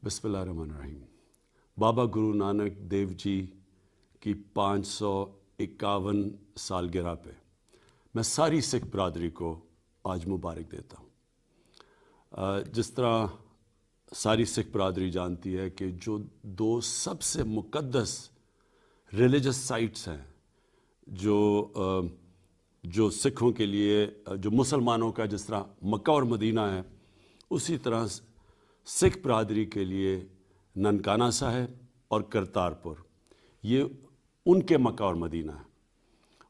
बिस्मिल्लाहिर्रहमानिर्रहीम। बाबा गुरु नानक देव जी की 551 सालगिरह पे मैं सारी सिख बरादरी को आज मुबारक देता हूँ। जिस तरह सारी सिख बरादरी जानती है कि जो दो सबसे मुक़द्दस रिलीजियस साइट्स हैं जो सिखों के लिए, जो मुसलमानों का जिस तरह मक्का और मदीना है, उसी तरह सिख बरादरी के लिए ननकाना साहिब और करतारपुर ये उनके मक्का और मदीना है।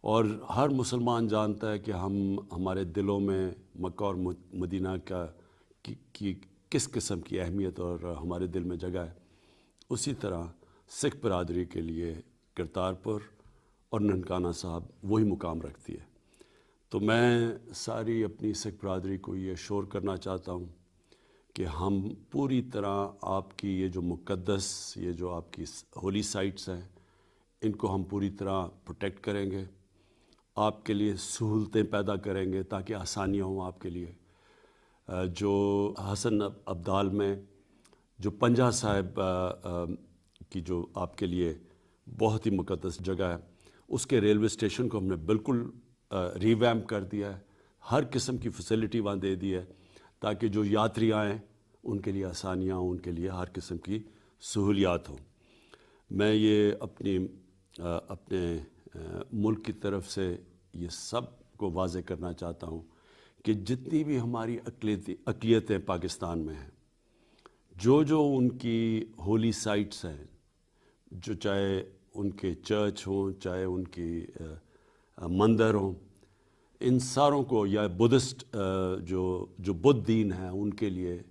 और हर मुसलमान जानता है कि हमारे दिलों में मक्का और मदीना की किस किस्म की अहमियत और हमारे दिल में जगह है। उसी तरह सिख बरादरी के लिए करतारपुर और ननकाना साहब वही मुकाम रखती है। तो मैं सारी अपनी सिख बरादरी को ये श्योर करना चाहता हूँ कि हम पूरी तरह आपकी ये जो मुक़द्दस, ये जो आपकी होली साइट्स हैं, इनको हम पूरी तरह प्रोटेक्ट करेंगे, आपके लिए सहूलतें पैदा करेंगे ताकि आसानियाँ हों आपके लिए। जो हसन अब्दाल में जो पंजा साहिब की जो आपके लिए बहुत ही मुक़द्दस जगह है, उसके रेलवे स्टेशन को हमने बिल्कुल रीवैम्प कर दिया है। हर किस्म की फैसिलिटी वहाँ दे दी है ताकि जो यात्री आएँ उनके लिए आसानियाँ हों, उनके लिए हर किस्म की सहूलियात हों। मैं ये अपने मुल्क की तरफ से ये सब को वाज़े करना चाहता हूँ कि जितनी भी हमारी अक़लियतें पाकिस्तान में हैं, जो उनकी होली साइट्स हैं, जो चाहे उनके चर्च हों, चाहे उनकी मंदिर हों, इन सारों को, या बुद्धिस्ट जो बुद्ध दीन है उनके लिए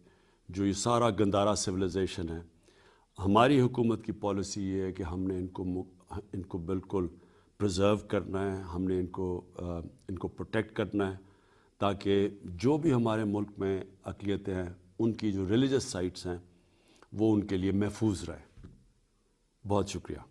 जो ये सारा गंदारा सिविलाइजेशन है, हमारी हुकूमत की पॉलिसी ये है कि हमने इनको बिल्कुल प्रिजर्व करना है, हमने इनको प्रोटेक्ट करना है ताकि जो भी हमारे मुल्क में अक़लियतें हैं उनकी जो रिलीजियस साइट्स हैं वो उनके लिए महफूज रहे। बहुत शुक्रिया।